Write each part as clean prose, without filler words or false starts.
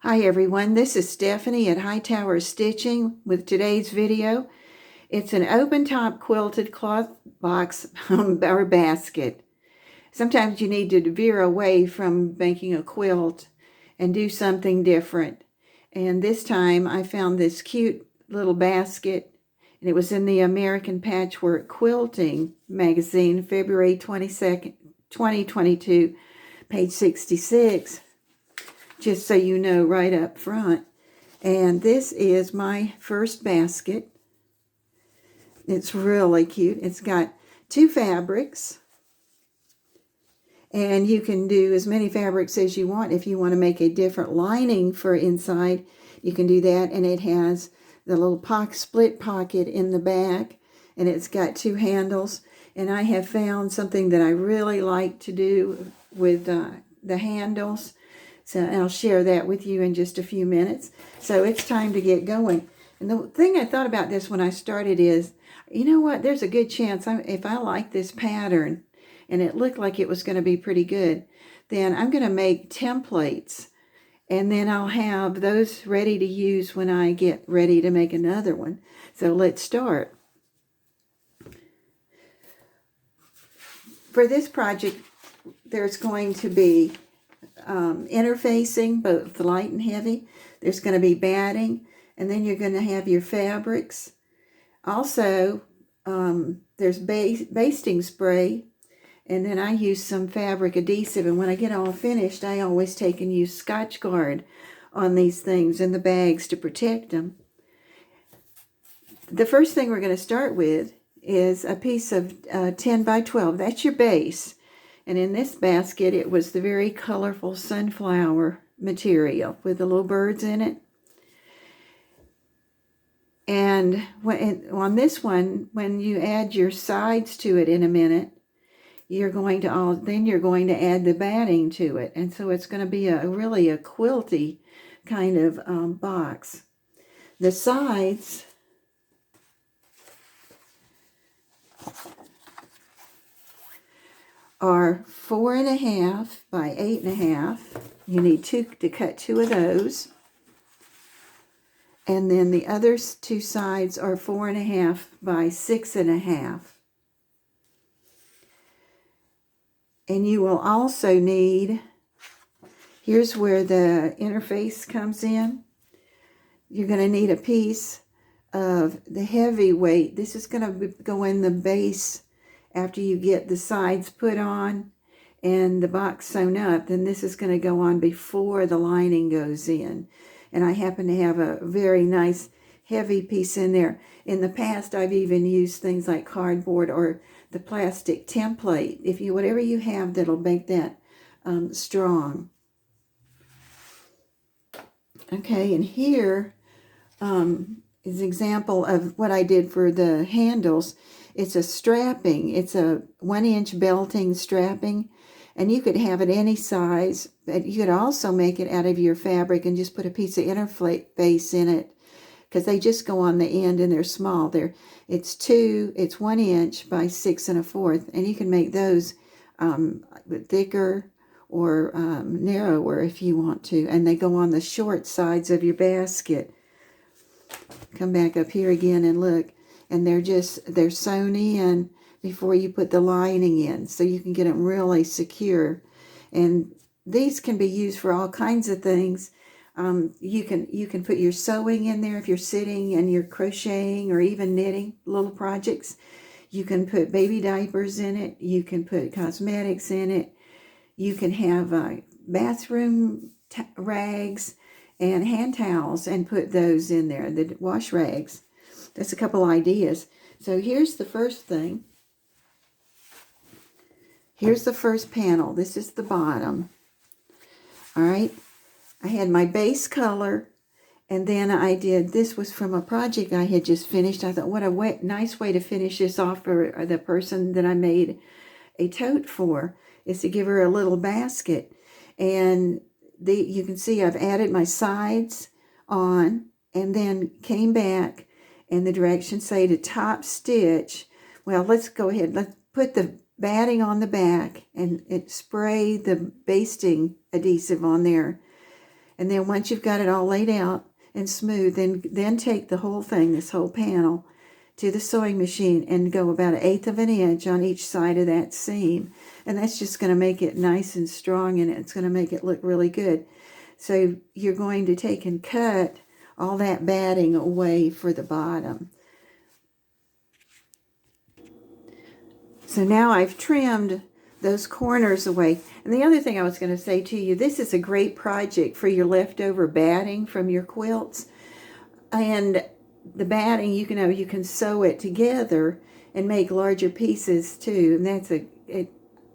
Hi everyone, this is Stephanie at Hightower Stitching with today's video. It's an open top quilted cloth box or basket. Sometimes you need to veer away from making a quilt and do something different. And this time I found this cute little basket, and it was in the American Patchwork Quilting magazine, February 22nd, 2022, page 66. Just so you know right up front. And this is my first basket. It's really cute. It's got two fabrics. And you can do as many fabrics as you want. If you want to make a different lining for inside, you can do that. And it has the little split pocket in the back. And it's got two handles. And I have found something that I really like to do with the handles. So I'll share that with you in just a few minutes. So it's time to get going. And the thing I thought about this when I started is, you know what, there's a good chance if I like this pattern and it looked like it was going to be pretty good, then I'm going to make templates. And then I'll have those ready to use when I get ready to make another one. So let's start. For this project, there's going to be interfacing, both light and heavy. There's going to be batting, and then you're going to have your fabrics. Also, there's basting spray, and then I use some fabric adhesive, and when I get all finished, I always take and use Scotch Guard on these things in the bags to protect them. The first thing we're going to start with is a piece of 10 by 12. That's your base. And in this basket, it was the very colorful sunflower material with the little birds in it. And on this one, when you add your sides to it in a minute, you're going to add the batting to it. And so it's going to be really a quilty kind of box. The sides are 4.5 by 8.5. You need to cut two of those. And then the other two sides are 4.5 by 6.5. And you will also need, here's where the interface comes in. You're going to need a piece of the heavyweight. This is going to go in the base after you get the sides put on and the box sewn up. Then this is going to go on before the lining goes in. And I happen to have a very nice heavy piece in there. In the past, I've even used things like cardboard or the plastic template. Whatever you have that'll make that strong. Okay, and here is an example of what I did for the handles. It's a strapping. It's a 1-inch belting strapping, and you could have it any size, but you could also make it out of your fabric and just put a piece of interface in it, because they just go on the end and they're small. It's 1 inch by 6 1/4, and you can make those thicker or narrower if you want to, and they go on the short sides of your basket. Come back up here again and look. And they're sewn in before you put the lining in, so you can get them really secure. And these can be used for all kinds of things. You can put your sewing in there if you're sitting and you're crocheting or even knitting little projects. You can put baby diapers in it. You can put cosmetics in it. You can have bathroom rags and hand towels and put those in there, the wash rags. That's a couple ideas. So here's the first thing. Here's the first panel. This is the bottom. All right. I had my base color, and then this was from a project I had just finished. I thought, what a nice way to finish this off for the person that I made a tote for, is to give her a little basket. And you can see I've added my sides on, and then came back. And the directions say to top stitch. Well, let's go ahead. Let's put the batting on the back and spray the basting adhesive on there. And then once you've got it all laid out and smooth, then take the whole thing, this whole panel, to the sewing machine and go about 1/8 of an inch on each side of that seam. And that's just going to make it nice and strong, and it's going to make it look really good. So you're going to take and cut all that batting away for the bottom. So now I've trimmed those corners away. And the other thing I was going to say to you, this is a great project for your leftover batting from your quilts. And the batting, you can sew it together and make larger pieces too. And that's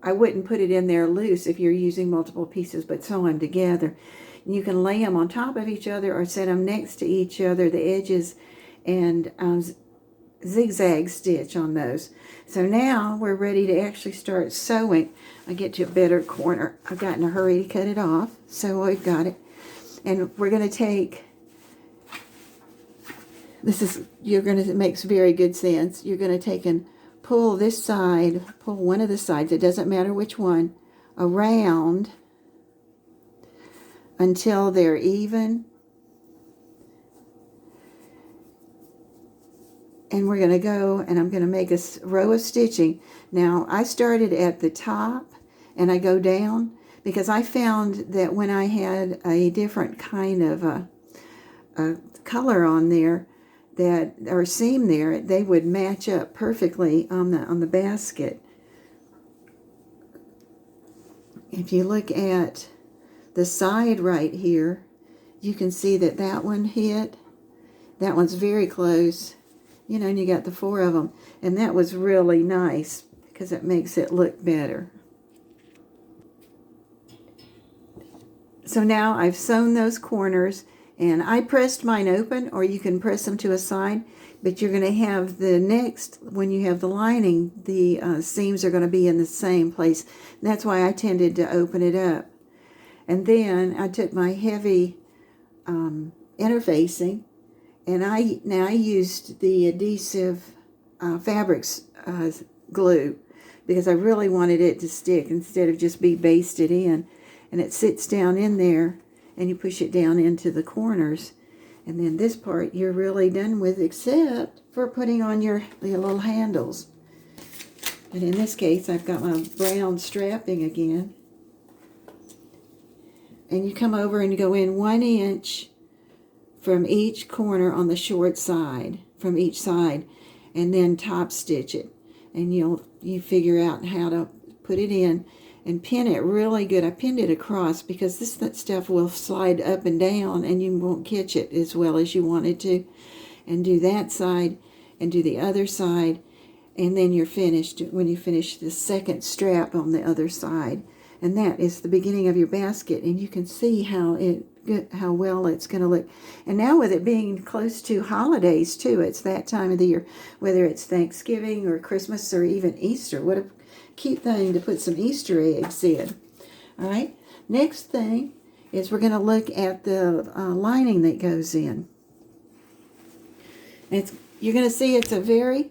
I wouldn't put it in there loose if you're using multiple pieces, but sew them together. And you can lay them on top of each other or set them next to each other, the edges, and zigzag stitch on those. So now we're ready to actually start sewing. I get to a better corner. I've got in a hurry to cut it off, so I've got it. And we're going to take, it makes very good sense. You're going to take and pull this side, pull one of the sides, it doesn't matter which one, around until they're even. And we're going to go, and I'm going to make a row of stitching. Now, I started at the top, and I go down, because I found that when I had a different kind of a color on there, or seam there, they would match up perfectly on the basket. If you look at the side right here, you can see that that one hit. That one's very close. You know, and you got the 4 of them. And that was really nice because it makes it look better. So now I've sewn those corners, and I pressed mine open, or you can press them to a side, but you're going to have the next, when you have the lining, the seams are going to be in the same place. And that's why I tended to open it up. And then I took my heavy interfacing, and I used the adhesive fabrics glue, because I really wanted it to stick instead of just be basted in. And it sits down in there, and you push it down into the corners. And then this part you're really done with, except for putting on your little handles. And in this case, I've got my brown strapping again. And you come over and you go in 1 inch from each corner on the short side, from each side, and then top stitch it. And you figure out how to put it in and pin it really good. I pinned it across because that stuff will slide up and down, and you won't catch it as well as you want it to. And do that side and do the other side, and then you're finished when you finish the second strap on the other side. And that is the beginning of your basket, and you can see how well it's going to look. And now with it being close to holidays too, it's that time of the year, whether it's Thanksgiving or Christmas or even Easter. What a cute thing to put some Easter eggs in. All right, next thing is we're going to look at the lining that goes in. And you're going to see it's a very,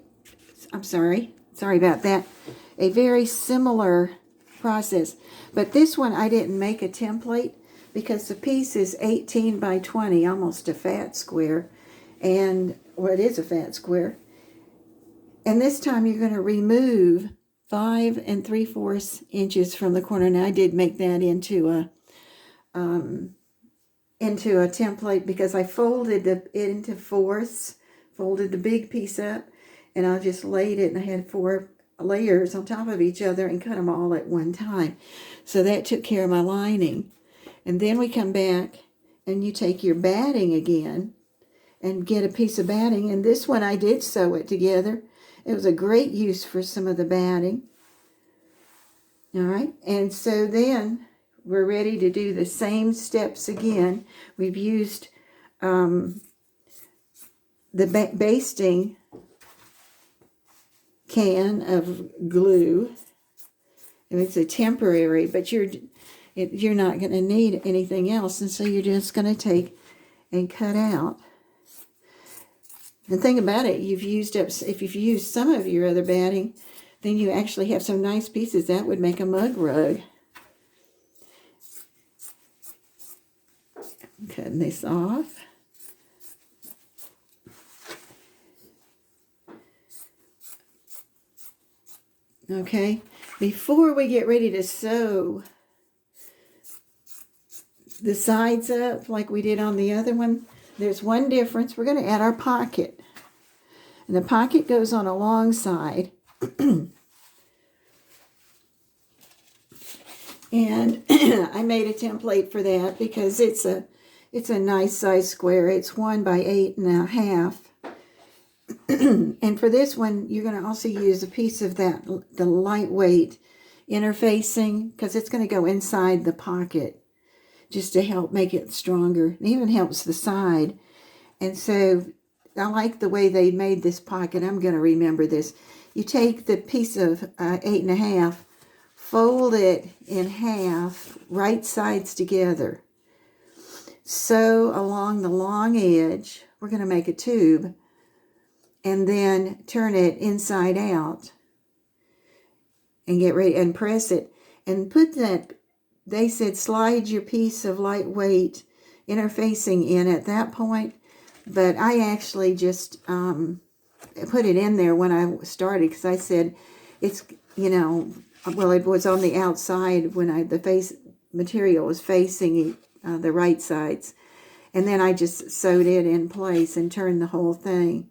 sorry about that, a very similar process. But this one I didn't make a template because the piece is 18 by 20, almost a fat square. And, well, it is a fat square. And this time you're going to remove 5 3/4 inches from the corner. Now I did make that into a template because I folded it into fourths, folded the big piece up, and I just laid it, and I had 4 layers on top of each other and cut them all at one time. So that took care of my lining. And then we come back and you take your batting again and get a piece of batting. And this one I did sew it together. It was a great use for some of the batting. All right, and so then we're ready to do the same steps again. We've used the basting can of glue. It's a temporary, but you're not going to need anything else, and so you're just going to take and cut out. The thing about it, if you've used some of your other batting, then you actually have some nice pieces. That would make a mug rug. Cutting this off. Okay, before we get ready to sew the sides up like we did on the other one, there's one difference. We're going to add our pocket. And the pocket goes on a long side. And I made a template for that because it's a nice size square. It's 1 by 8.5. And for this one, you're going to also use a piece of that, the lightweight interfacing, because it's going to go inside the pocket just to help make it stronger. It even helps the side. And so I like the way they made this pocket. I'm going to remember this. You take the piece of 8.5, fold it in half, right sides together. Sew along the long edge. We're going to make a tube. And then turn it inside out. And get ready and press it. And put that, they said slide your piece of lightweight interfacing in at that point. But I actually just put it in there when I started because I said it's, you know, well, it was on the outside when the face material was facing the right sides. And then I just sewed it in place and turned the whole thing.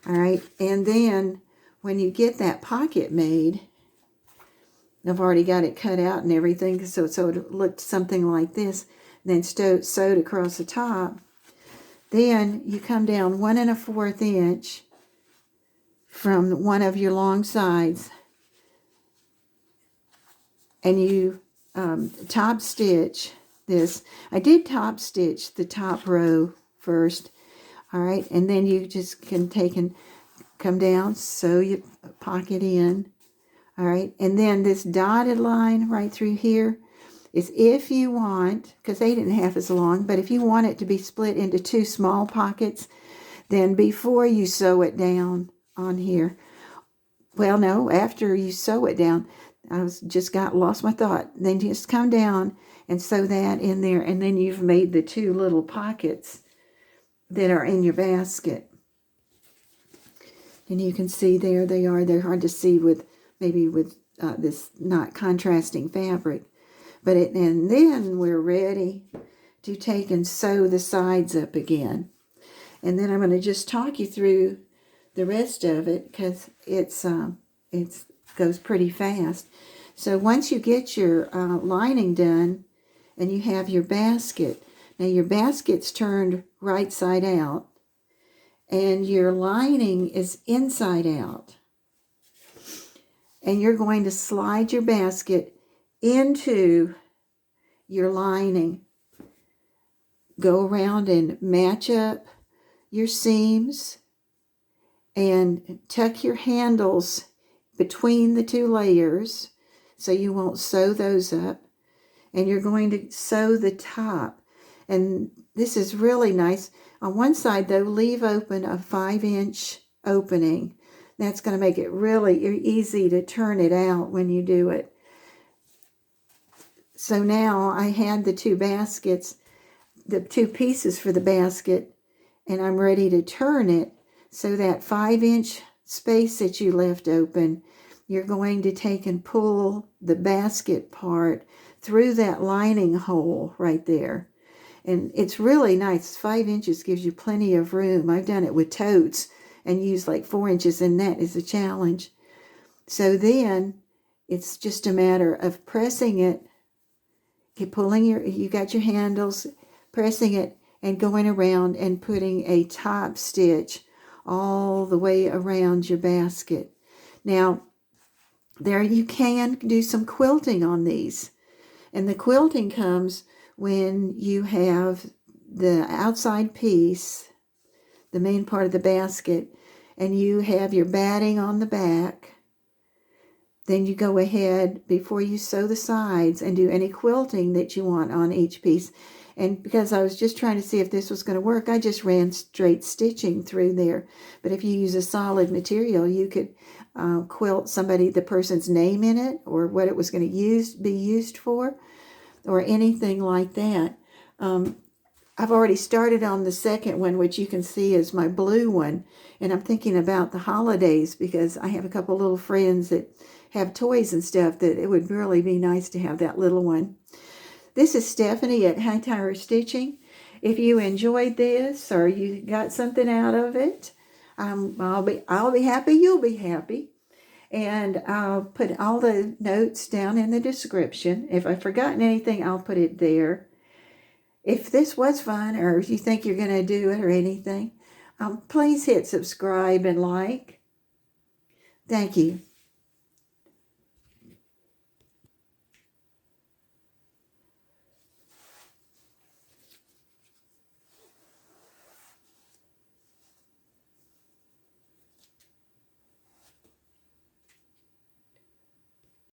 All right. And then when you get that pocket made, I've already got it cut out and everything, so it looked something like this. Then sewed across the top. Then you come down 1 1/4 inch from one of your long sides, and you top stitch this. I did top stitch the top row first, all right, and then you just can take and come down, sew your pocket in, all right, and then this dotted line right through here is if you want, because 8.5 is long, but if you want it to be split into 2 small pockets, then before you sew it down on here, well, no, after you sew it down, lost my thought. Then just come down and sew that in there, and then you've made the 2 little pockets that are in your basket. And you can see there they are. They're hard to see with this not contrasting fabric. And then we're ready to take and sew the sides up again. And then I'm going to just talk you through the rest of it because it goes pretty fast. So once you get your lining done and you have your basket, now your basket's turned right side out and your lining is inside out. And you're going to slide your basket into your lining. Go around and match up your seams and tuck your handles between the 2 layers so you won't sew those up. And you're going to sew the top. And this is really nice. On one side, though, leave open a 5-inch opening. That's going to make it really easy to turn it out when you do it. So now I had the 2 baskets, the 2 pieces for the basket, and I'm ready to turn it. So that 5-inch space that you left open, you're going to take and pull the basket part through that lining hole right there. And it's really nice. 5 inches gives you plenty of room. I've done it with totes and used like 4 inches, and that is a challenge. So then it's just a matter of pressing it, you got your handles, pressing it and going around and putting a top stitch all the way around your basket. Now, there you can do some quilting on these. And the quilting comes when you have the outside piece, the main part of the basket, and you have your batting on the back. Then you go ahead before you sew the sides and do any quilting that you want on each piece. And because I was just trying to see if this was going to work, I just ran straight stitching through there. But if you use a solid material, you could quilt the person's name in it, or what it was going to be used for, or anything like that. I've already started on the second one, which you can see is my blue one. And I'm thinking about the holidays because I have a couple little friends that have toys and stuff that it would really be nice to have that little one. This is Stephanie at Hightower Stitching. If you enjoyed this or you got something out of it, I'll be happy, you'll be happy. And I'll put all the notes down in the description. If I've forgotten anything, I'll put it there. If this was fun or if you think you're going to do it or anything, please hit subscribe and like. Thank you.